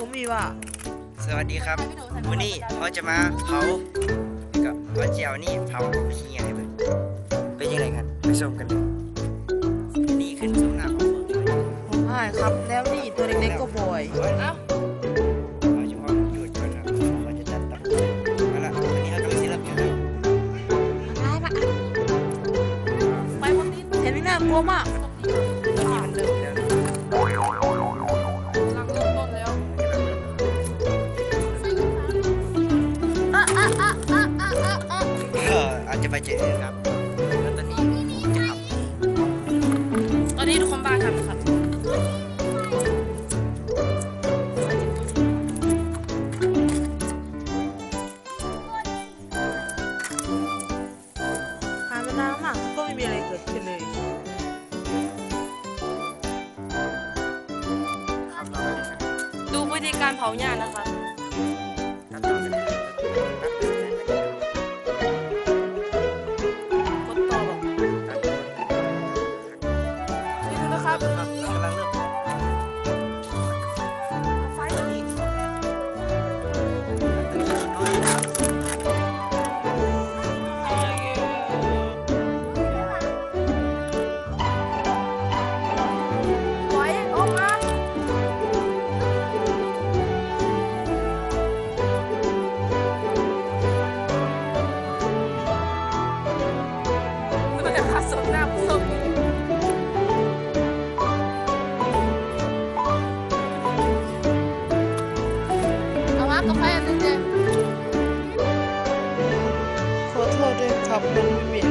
ผมมีว่าสวัสดีครับวันนี้เขาจะมาเผากับว่าเจียวนี่เผาขี้ไงเพื่อนเป็นยังไงกันไปชมกันเลยนี่ขึ้นชมหน้าของเมือง ผมหายครับ แล้วนี่ตัวเล็กๆก็บ่อย เราเฉพาะหยุดก่อนนะเขาจะจัดตับมาละอันนี้เขากำลังสิรับจุดแล้ว ได้ปะไปบนนี้เห็นไหมน่ากลัวมาก ตอนนี้มันเริ่มแล้วนะ หลังเริ่มต้นแล้ว ก็อาจจะไปเจอครับแล้วตอนนี้จะขับ ตอนนี้ทุกคนบ้าทำครับ ผ่านไปนานมากก็ไม่มีอะไรเกิดขึ้นเลย ขับต่อเลยนะ ดูวิธีการเผาหญ้านะครับ ขับต่อเลยนะ กดต่อแบบนี่ดูนะครับ กำลังเริ่ม ไฟตัวนี้ ไว้ออกมามันจะขัดสนหน้าผู้ชมเอามากาแฟนึงเจ ขอโทษด้วยครับมันไม่มี